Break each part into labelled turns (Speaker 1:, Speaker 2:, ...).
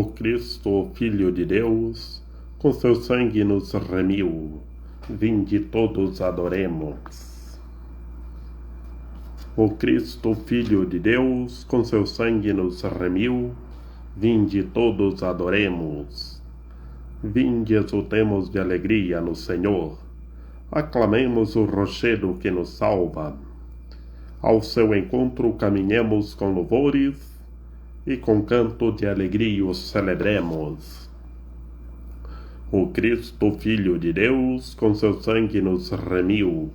Speaker 1: O Cristo, Filho de Deus, com seu sangue nos remiu. Vinde todos adoremos. O Cristo, Filho de Deus, com seu sangue nos remiu. Vinde todos adoremos. Vinde exultemos de alegria no Senhor. Aclamemos o rochedo que nos salva. Ao seu encontro caminhemos com louvores, e com canto de alegria o celebremos. O Cristo, Filho de Deus, com seu sangue nos remiu.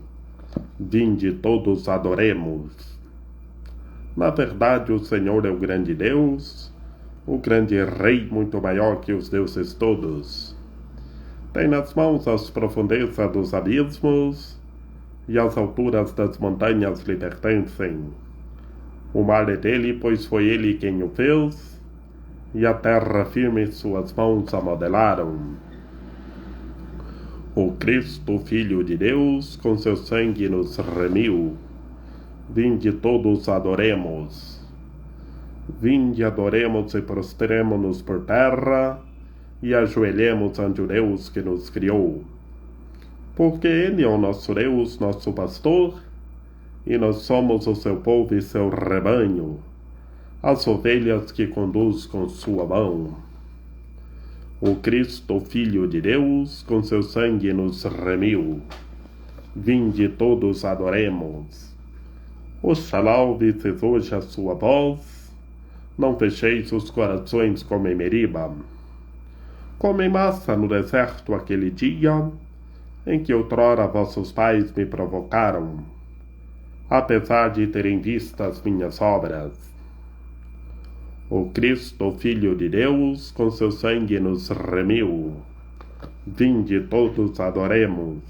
Speaker 1: Vinde todos adoremos. Na verdade, o Senhor é o grande Deus, o grande Rei muito maior que os deuses todos. Tem nas mãos as profundezas dos abismos, e as alturas das montanhas lhe pertencem. O mar é dele, pois foi ele quem o fez, e a terra firme suas mãos a modelaram. O Cristo, Filho de Deus, com seu sangue nos remiu. Vinde todos adoremos. Vinde adoremos e prostremo-nos por terra, e ajoelhemos ante o Deus que nos criou. Porque ele é o nosso Deus, nosso pastor, e nós somos o seu povo e seu rebanho, as ovelhas que conduz com sua mão. O Cristo, Filho de Deus, com seu sangue nos remiu. Vinde todos adoremos. Oxalá ouvisseis hoje a sua voz, não fecheis os corações como em Meriba, como em Massa no deserto aquele dia, em que outrora vossos pais me provocaram, apesar de terem visto as minhas obras. O Cristo, Filho de Deus, com seu sangue nos remiu. Vinde todos adoremos.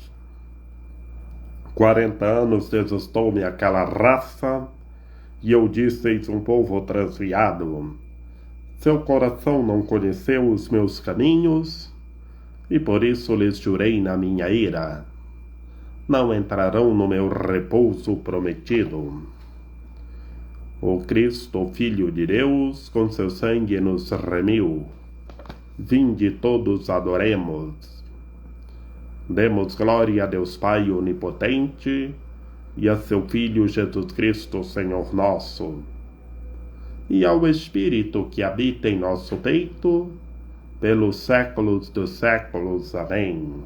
Speaker 1: 40 anos desestou-me aquela raça, e eu disseis um povo transviado. Seu coração não conheceu os meus caminhos, e por isso lhes jurei na minha ira: não entrarão no meu repouso prometido. O Cristo, Filho de Deus, com seu sangue nos remiu. Vinde todos adoremos. Demos glória a Deus Pai onipotente e a seu Filho Jesus Cristo, Senhor nosso, e ao Espírito que habita em nosso peito, pelos séculos dos séculos. Amém.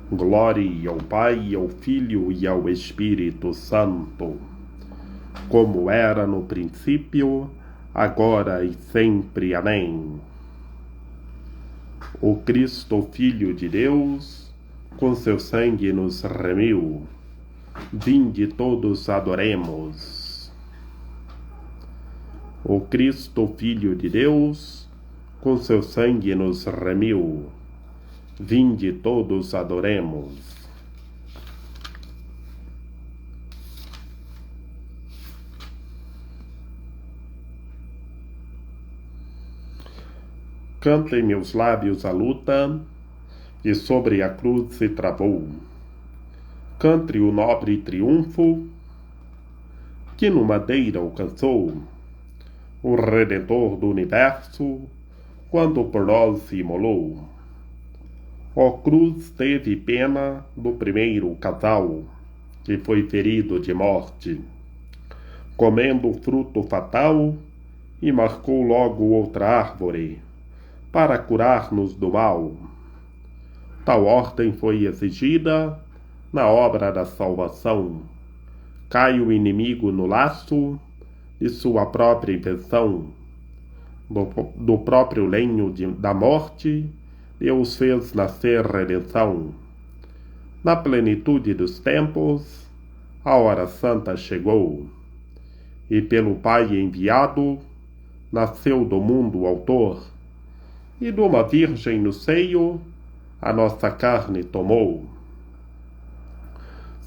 Speaker 1: Glória ao Pai, ao Filho e ao Espírito Santo, como era no princípio, agora e sempre. Amém. O Cristo, Filho de Deus, com seu sangue nos remiu. Vinde todos adoremos. O Cristo, Filho de Deus, com seu sangue nos remiu. Vinde todos adoremos. Cantem meus lábios a luta, que sobre a cruz se travou. Cante o nobre triunfo, que no madeira alcançou o Redentor do universo, quando por nós se imolou. Ó cruz, teve pena do primeiro casal, que foi ferido de morte, comendo o fruto fatal, e marcou logo outra árvore, para curar-nos do mal. Tal ordem foi exigida na obra da salvação. Cai o inimigo no laço de sua própria invenção. Do próprio lenho da morte, Deus fez nascer redenção. Na plenitude dos tempos, a hora santa chegou, e pelo Pai enviado, nasceu do mundo o autor, e de uma virgem no seio, a nossa carne tomou.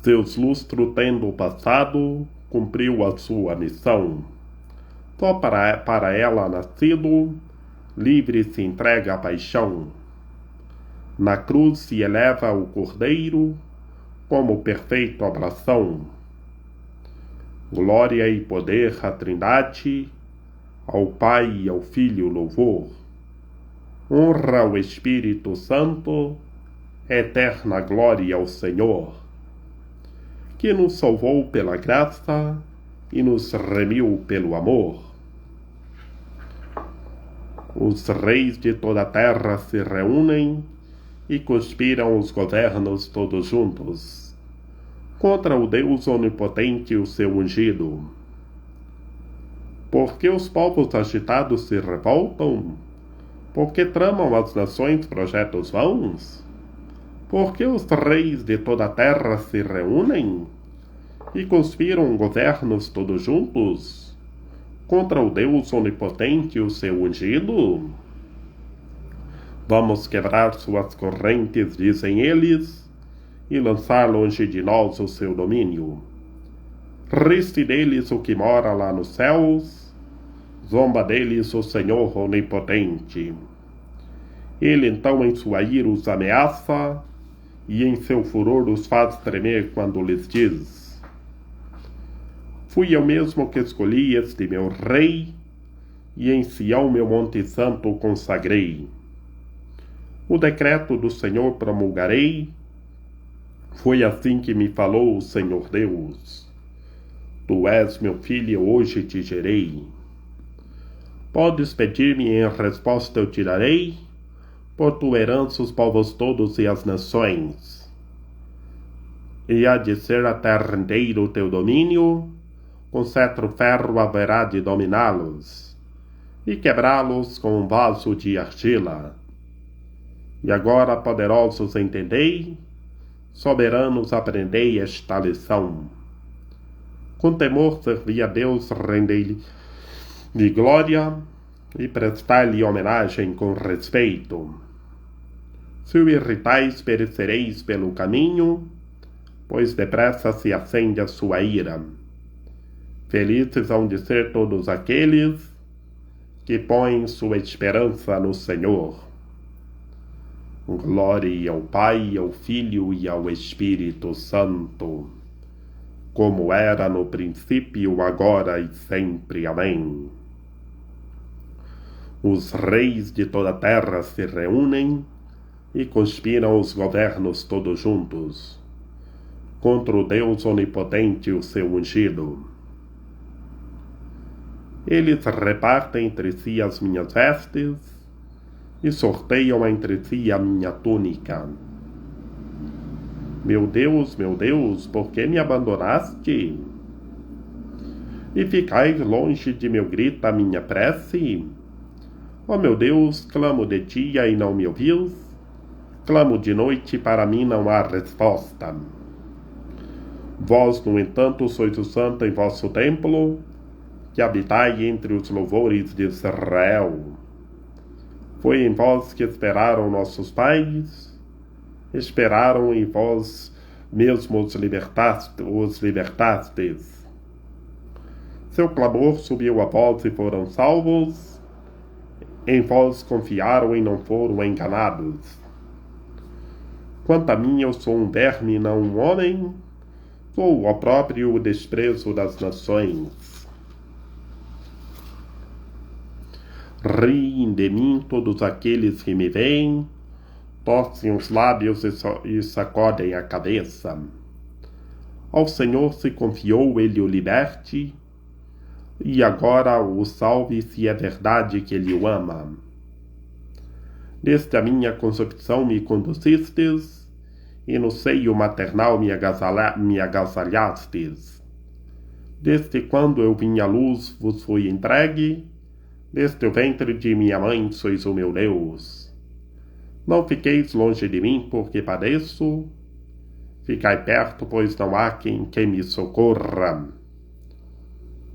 Speaker 1: Seus lustros tendo passado, cumpriu a sua missão. Só para ela nascido, livre se entrega à paixão. Na cruz se eleva o Cordeiro, como perfeita oblação. Glória e poder à Trindade, Ao Pai e ao Filho louvor. Honra ao Espírito Santo, eterna glória ao Senhor, que nos salvou pela graça e nos remiu pelo amor. Os reis de toda a terra se reúnem e conspiram os governos todos juntos contra o Deus onipotente e o seu ungido. Porque os povos agitados se revoltam? Porque tramam as nações projetos vãos? Porque os reis de toda a terra se reúnem e conspiram governos todos juntos contra o Deus onipotente e o seu ungido? Vamos quebrar suas correntes, dizem eles, e lançar longe de nós o seu domínio. Riste deles o que mora lá nos céus, zomba deles o Senhor onipotente. Ele então em sua ira os ameaça, e em seu furor os faz tremer quando lhes diz: fui eu mesmo que escolhi este meu rei, e em Sião meu monte santo consagrei. O decreto do Senhor promulgarei, foi assim que me falou o Senhor Deus. Tu és meu filho, hoje te gerei. Podes pedir-me, em resposta eu te darei, por tua herança os povos todos e as nações. E há de ser a terra inteira o teu domínio, com cetro ferro haverá de dominá-los, e quebrá-los com um vaso de argila. E agora, poderosos, entendei, soberanos, aprendei esta lição. Com temor servi a Deus, rendei-lhe glória e prestai-lhe homenagem com respeito. Se o irritais, perecereis pelo caminho, pois depressa se acende a sua ira. Felizes hão de ser todos aqueles que põem sua esperança no Senhor. Glória ao Pai, ao Filho e ao Espírito Santo, como era no princípio, agora e sempre. Amém. Os reis de toda a terra se reúnem e conspiram os governos todos juntos contra o Deus onipotente e o seu ungido. Eles repartem entre si as minhas vestes e sorteiam entre si a minha túnica. Meu Deus, por que me abandonaste? E ficais longe de meu grito, a minha prece? Ó meu Deus, clamo de dia e não me ouvis? Clamo de noite, para mim não há resposta. Vós, no entanto, sois o santo em vosso templo, que habitai entre os louvores de Israel. Foi em vós que esperaram nossos pais, esperaram e vós mesmos os libertastes. Seu clamor subiu a vós e foram salvos, em vós confiaram e não foram enganados. Quanto a mim, eu sou um verme e não um homem, sou o opróbrio e o desprezo das nações. Riem de mim todos aqueles que me veem, torcem os lábios e sacodem a cabeça. Ao Senhor se confiou, ele o liberte, e agora o salve se é verdade que ele o ama. Desde a minha concepção me conduzistes, e no seio maternal me agasalhastes. Desde quando eu vim à luz vos fui entregue, desde o ventre de minha mãe sois o meu Deus. Não fiqueis longe de mim, porque padeço. Ficai perto, pois não há quem me socorra.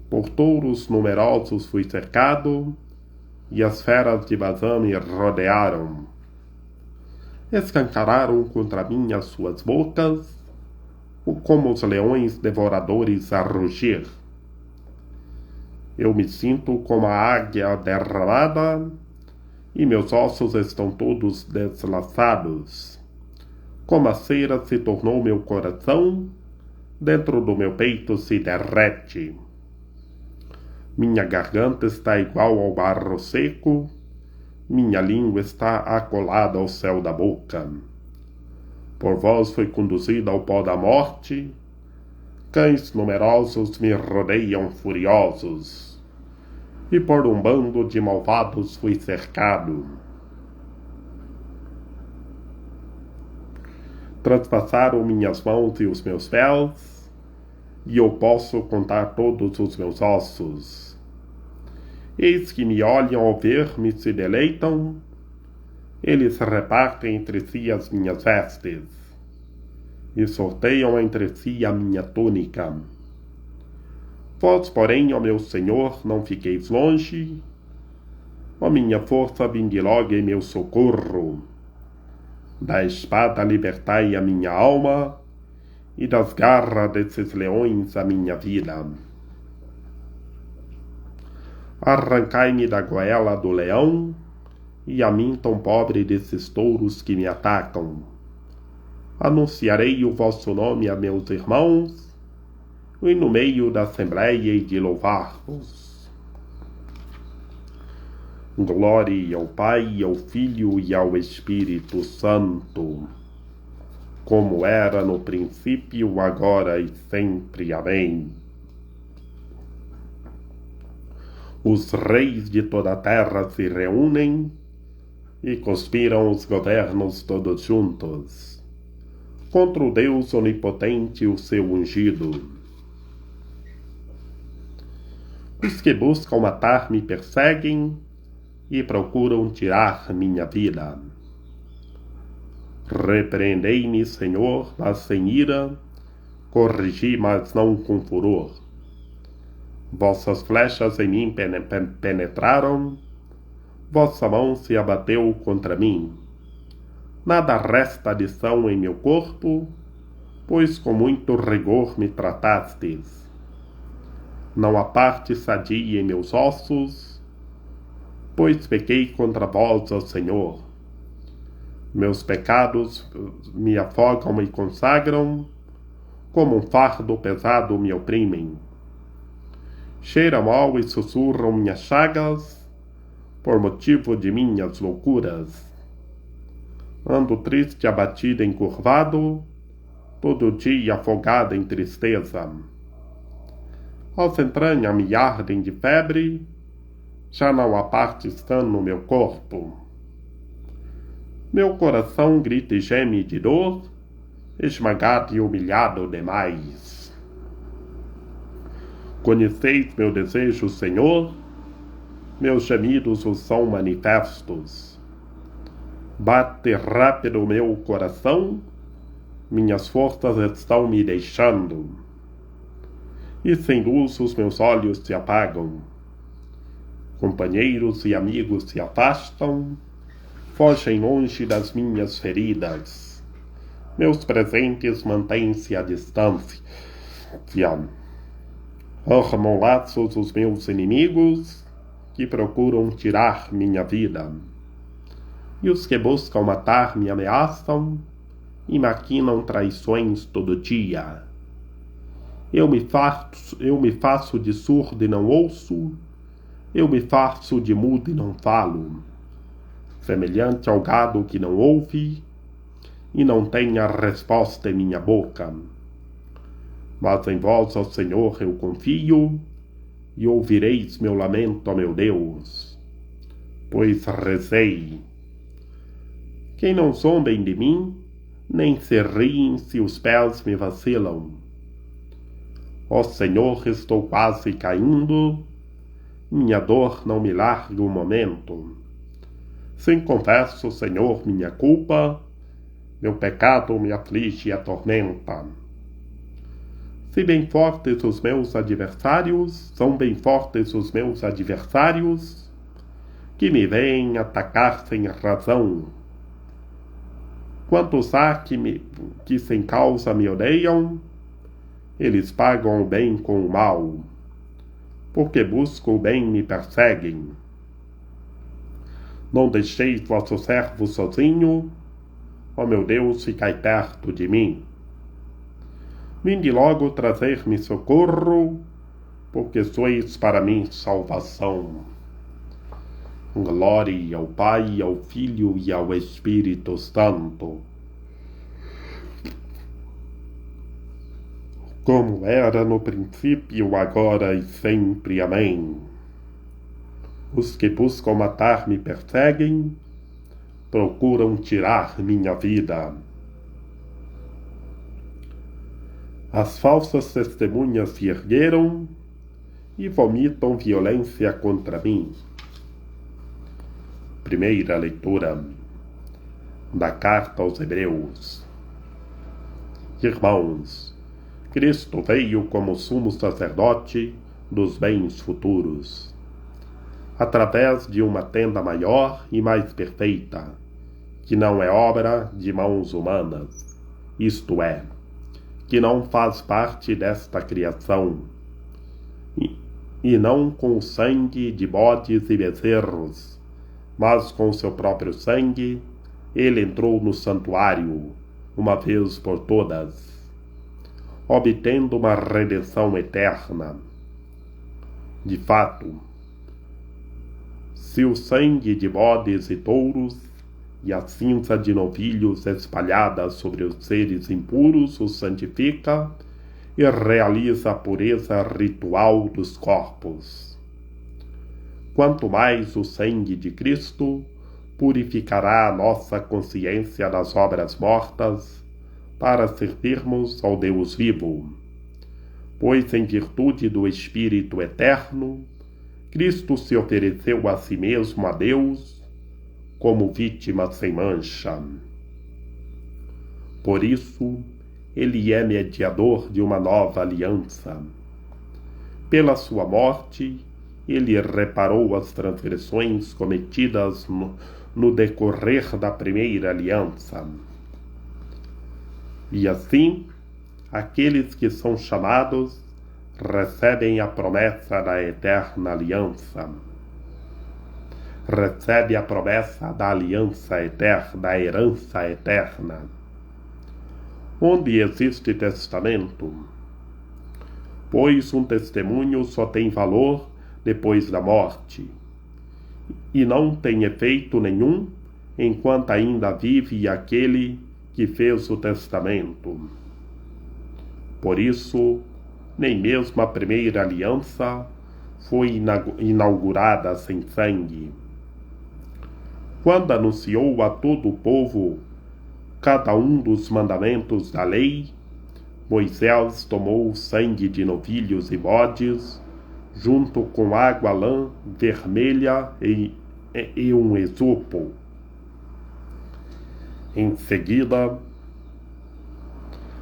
Speaker 1: Por touros numerosos fui cercado, e as feras de Bazã me rodearam. Escancararam contra mim as suas bocas, como os leões devoradores a rugir. Eu me sinto como a águia derramada, e meus ossos estão todos deslaçados. Como a cera se tornou meu coração, dentro do meu peito se derrete. Minha garganta está igual ao barro seco, minha língua está acolada ao céu da boca. Por vós fui conduzida ao pó da morte, cães numerosos me rodeiam furiosos, e por um bando de malvados fui cercado. Traspassaram minhas mãos e os meus pés, e eu posso contar todos os meus ossos. Eis que me olham ao ver-me e se deleitam, eles repartem entre si as minhas vestes, e sorteiam entre si a minha túnica. Vós, porém, ó meu Senhor, não fiqueis longe, ó minha força, vinde logo em meu socorro. Da espada libertai a minha alma, e das garras desses leões a minha vida. Arrancai-me da goela do leão, e a mim tão pobre desses touros que me atacam. Anunciarei o vosso nome a meus irmãos, e no meio da assembleia hei de louvar-vos. Glória ao Pai, ao Filho e ao Espírito Santo, como era no princípio, agora e sempre. Amém. Os reis de toda a terra se reúnem e conspiram os governos todos juntos contra o Deus onipotente e o seu ungido. Os que buscam matar-me perseguem e procuram tirar minha vida. Repreendei-me, Senhor, mas sem ira, corrigi, mas não com furor. Vossas flechas em mim penetraram, vossa mão se abateu contra mim. Nada resta de são em meu corpo, pois com muito rigor me tratastes. Não há parte sadia em meus ossos, pois pequei contra vós, ó Senhor. Meus pecados me afogam e consagram, como um fardo pesado me oprimem. Cheiram mal e sussurram minhas chagas, por motivo de minhas loucuras. Ando triste, abatido, encurvado, todo dia afogado em tristeza. As entranhas me ardem de febre, já não há parte sã no meu corpo. Meu coração grita e geme de dor, esmagado e humilhado demais. Conheceis meu desejo, Senhor, meus gemidos os são manifestos. Bate rápido o meu coração, minhas forças estão me deixando, e sem luz os meus olhos se apagam. Companheiros e amigos se afastam, fogem longe das minhas feridas. Meus presentes mantêm-se à distância. Armam laços os meus inimigos, que procuram tirar minha vida. E os que buscam matar me ameaçam e maquinam traições todo dia. Eu me faço de surdo e não ouço, eu me faço de mudo e não falo, semelhante ao gado que não ouve e não tem a resposta em minha boca. Mas em vós, ó Senhor, eu confio, e ouvireis meu lamento, ó meu Deus. Pois rezei. Quem não zombem de mim, nem se riem se os pés me vacilam. Ó Senhor, estou quase caindo, minha dor não me larga um momento. Sim, confesso, Senhor, minha culpa, meu pecado me aflige e atormenta. Se bem fortes os meus adversários, são bem fortes os meus adversários, que me vêm atacar sem razão. Quantos há que sem causa me odeiam, eles pagam o bem com o mal. Porque busco o bem me perseguem. Não deixeis vosso servo sozinho, ó meu Deus, ficai perto de mim. Vinde logo trazer-me socorro, porque sois para mim salvação. Glória ao Pai, ao Filho e ao Espírito Santo, como era no princípio, agora e sempre. Amém. Os que buscam matar me perseguem, procuram tirar minha vida. As falsas testemunhas se ergueram e vomitam violência contra mim. Primeira leitura da Carta aos Hebreus. Irmãos, Cristo veio como sumo sacerdote dos bens futuros, através de uma tenda maior e mais perfeita, que não é obra de mãos humanas, isto é, que não faz parte desta criação, e não com o sangue de bodes e bezerros, mas com seu próprio sangue, ele entrou no santuário, uma vez por todas, obtendo uma redenção eterna. De fato, se o sangue de bodes e touros e a cinza de novilhos espalhada sobre os seres impuros os santifica e realiza a pureza ritual dos corpos, quanto mais o sangue de Cristo purificará a nossa consciência das obras mortas para servirmos ao Deus vivo, pois em virtude do Espírito eterno, Cristo se ofereceu a si mesmo a Deus como vítima sem mancha. Por isso, ele é mediador de uma nova aliança. Pela sua morte, ele reparou as transgressões cometidas no decorrer da primeira aliança. E assim, aqueles que são chamados recebem a promessa da eterna aliança. Recebe a promessa da aliança eterna, da herança eterna. Onde existe testamento? Pois um testemunho só tem valor depois da morte, e não tem efeito nenhum enquanto ainda vive aquele que fez o testamento. Por isso, nem mesmo a primeira aliança foi inaugurada sem sangue. Quando anunciou a todo o povo cada um dos mandamentos da lei, Moisés tomou o sangue de novilhos e bodes, junto com água lã vermelha e um esopo. Em seguida,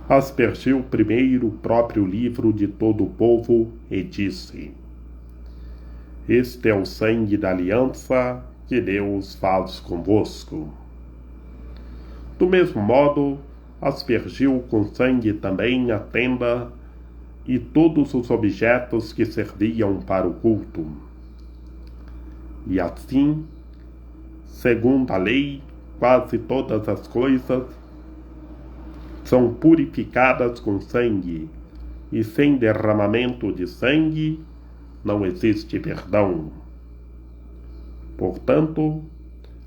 Speaker 1: aspergiu primeiro o próprio livro de todo o povo e disse: Este é o sangue da aliança que Deus faz convosco. Do mesmo modo, aspergiu com sangue também a tenda e todos os objetos que serviam para o culto. E assim, segundo a lei, quase todas as coisas são purificadas com sangue, e sem derramamento de sangue não existe perdão. Portanto,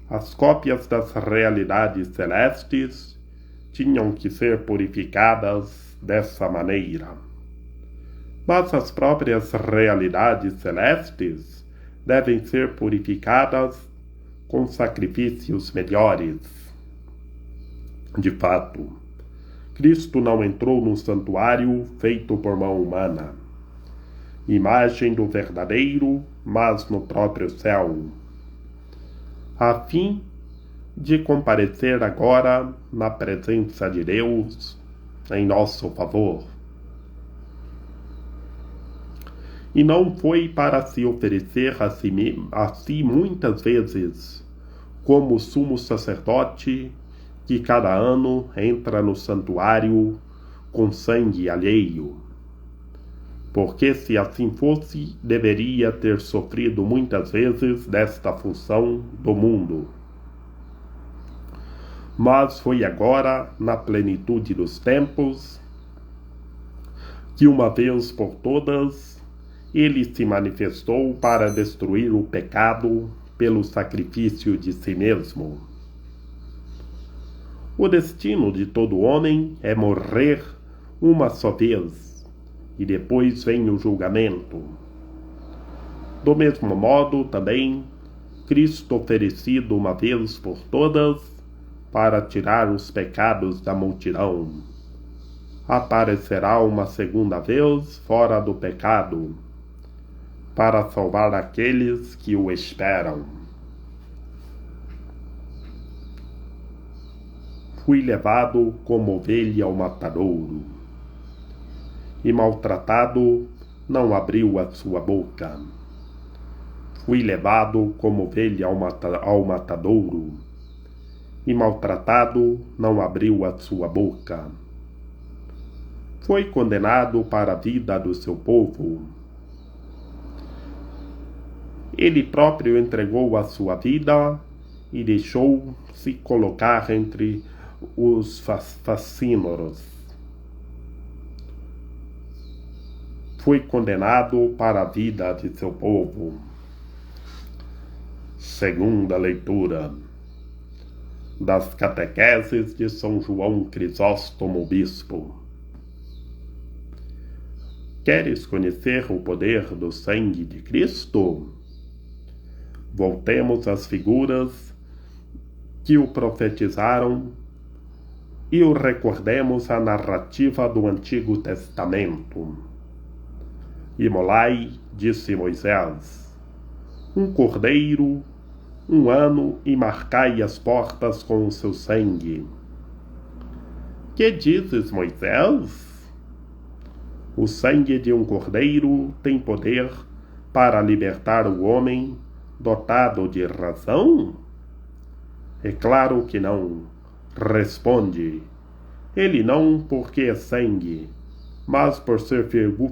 Speaker 1: as cópias das realidades celestes tinham que ser purificadas dessa maneira. Mas as próprias realidades celestes devem ser purificadas com sacrifícios melhores. De fato, Cristo não entrou no santuário feito por mão humana, imagem do verdadeiro, mas no próprio céu, a fim de comparecer agora na presença de Deus em nosso favor. E não foi para se oferecer a si muitas vezes, como sumo sacerdote, que cada ano entra no santuário com sangue alheio. Porque se assim fosse, deveria ter sofrido muitas vezes desta função do mundo. Mas foi agora, na plenitude dos tempos, que uma vez por todas, Ele se manifestou para destruir o pecado pelo sacrifício de si mesmo. O destino de todo homem é morrer uma só vez, e depois vem o julgamento. Do mesmo modo, também, Cristo oferecido uma vez por todas para tirar os pecados da multidão, aparecerá uma segunda vez fora do pecado, para salvar aqueles que o esperam. Fui levado como ovelha ao matadouro, e maltratado não abriu a sua boca. Fui levado como ovelha ao matadouro, e maltratado não abriu a sua boca. Foi condenado para a vida do seu povo. Ele próprio entregou a sua vida e deixou-se colocar entre os facínoros. Foi condenado para a vida de seu povo. Segunda leitura das catequeses de São João Crisóstomo Bispo. Queres conhecer o poder do sangue de Cristo? Voltemos às figuras que o profetizaram e o recordemos a narrativa do Antigo Testamento. Imolai, disse Moisés, um cordeiro, um ano, e marcai as portas com o seu sangue. Que dizes, Moisés? O sangue de um cordeiro tem poder para libertar o homem dotado de razão? É claro que não, responde. Ele não porque é sangue, mas por ser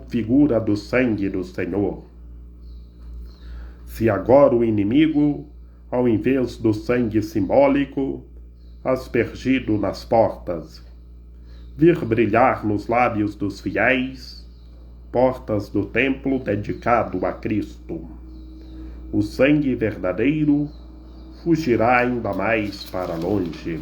Speaker 1: figura do sangue do Senhor. Se agora o inimigo, ao invés do sangue simbólico, aspergido nas portas, vir brilhar nos lábios dos fiéis, portas do templo dedicado a Cristo, o sangue verdadeiro fugirá ainda mais para longe.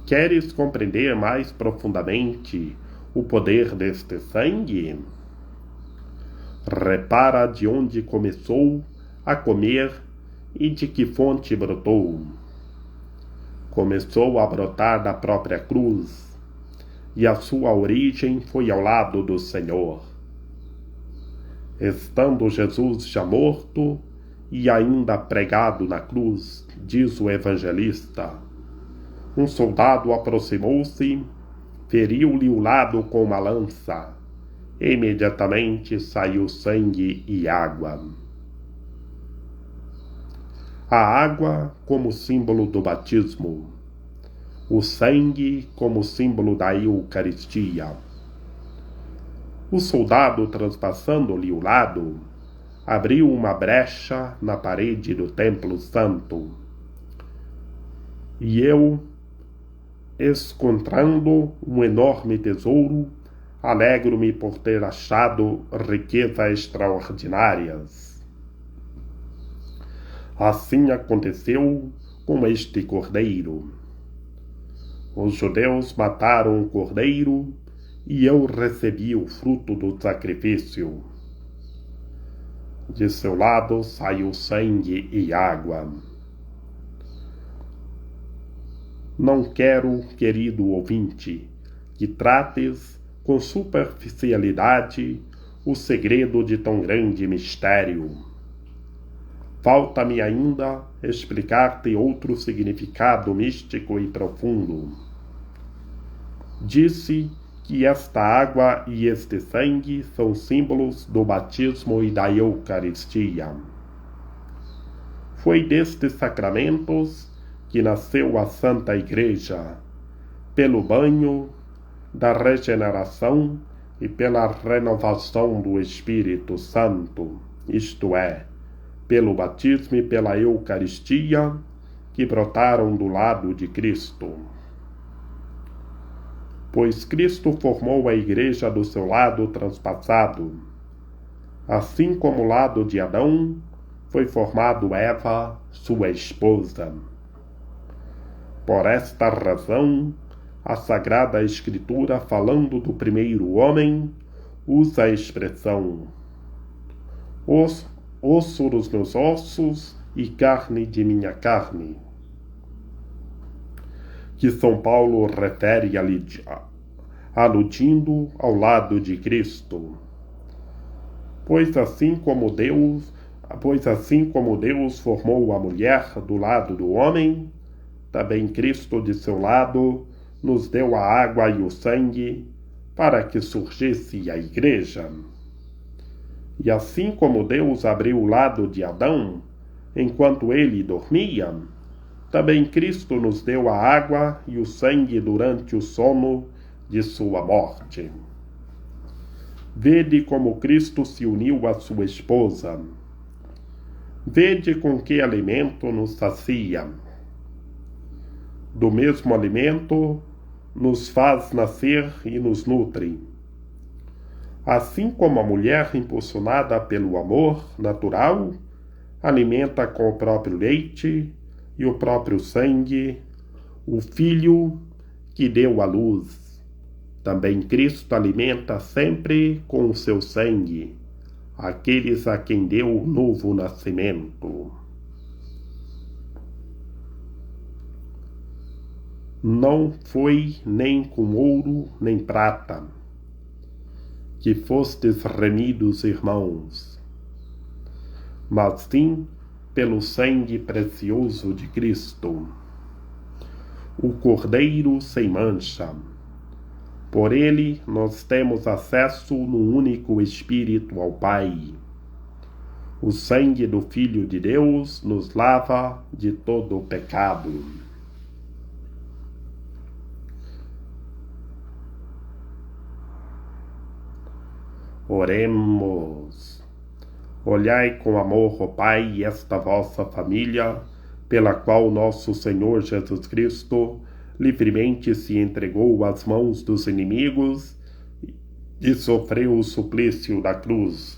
Speaker 1: Queres compreender mais profundamente o poder deste sangue? Repara de onde começou a comer e de que fonte brotou. Começou a brotar da própria cruz, e a sua origem foi ao lado do Senhor. Estando Jesus já morto e ainda pregado na cruz, diz o evangelista, um soldado aproximou-se, feriu-lhe o lado com uma lança. Imediatamente saiu sangue e água. A água como símbolo do batismo, o sangue como símbolo da Eucaristia. O soldado, transpassando-lhe o lado, abriu uma brecha na parede do templo santo. E eu, encontrando um enorme tesouro, alegro-me por ter achado riquezas extraordinárias. Assim aconteceu com este cordeiro. Os judeus mataram o cordeiro e eu recebi o fruto do sacrifício. De seu lado saiu sangue e água. Não quero, querido ouvinte, que trates com superficialidade o segredo de tão grande mistério. Falta-me ainda explicar-te outro significado místico e profundo. Disse que esta água e este sangue são símbolos do batismo e da Eucaristia. Foi destes sacramentos que nasceu a Santa Igreja, pelo banho da regeneração e pela renovação do Espírito Santo, isto é, pelo batismo e pela Eucaristia, que brotaram do lado de Cristo. pois Cristo formou a igreja do seu lado transpassado, assim como o lado de Adão foi formado Eva, sua esposa. Por esta razão, a Sagrada Escritura, falando do primeiro homem, usa a expressão osso dos meus ossos e carne de minha carne, que São Paulo refere aludindo ao lado de Cristo. Pois assim como Deus formou a mulher do lado do homem, também Cristo de seu lado nos deu a água e o sangue para que surgisse a igreja. E assim como Deus abriu o lado de Adão enquanto ele dormia, também Cristo nos deu a água e o sangue durante o sono de sua morte. Vede como Cristo se uniu à sua esposa. Vede com que alimento nos sacia. Do mesmo alimento nos faz nascer e nos nutre. Assim como a mulher, impulsionada pelo amor natural, alimenta com o próprio leite e o próprio sangue o filho que deu à luz, também Cristo alimenta sempre com o seu sangue aqueles a quem deu o novo nascimento. Não foi nem com ouro nem prata que fostes remidos, irmãos, mas sim pelo sangue precioso de Cristo, o Cordeiro sem mancha. Por ele nós temos acesso no único Espírito ao Pai. O sangue do Filho de Deus nos lava de todo o pecado. Oremos. Olhai com amor, ó Pai, esta vossa família, pela qual nosso Senhor Jesus Cristo livremente se entregou às mãos dos inimigos e sofreu o suplício da cruz.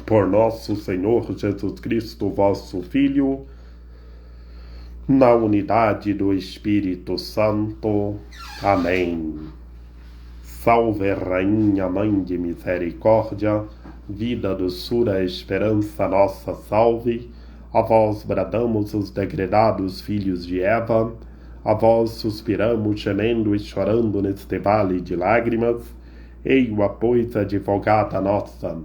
Speaker 1: Por nosso Senhor Jesus Cristo, vosso Filho, na unidade do Espírito Santo. Amém. Salve, Rainha, Mãe de Misericórdia, vida, doçura, esperança, nossa salve. A vós bradamos os degredados filhos de Eva, a vós suspiramos, gemendo e chorando neste vale de lágrimas. Ei-o, pois, advogada nossa,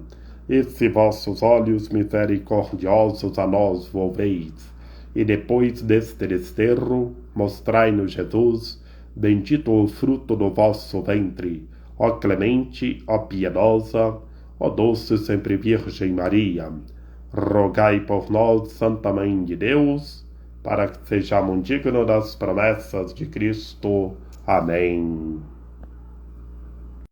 Speaker 1: e se vossos olhos misericordiosos a nós volveis, e depois deste desterro, mostrai-nos Jesus, bendito o fruto do vosso ventre, ó clemente, ó piedosa, ó doce sempre Virgem Maria. Rogai por nós, Santa Mãe de Deus, para que sejamos dignos das promessas de Cristo. Amém.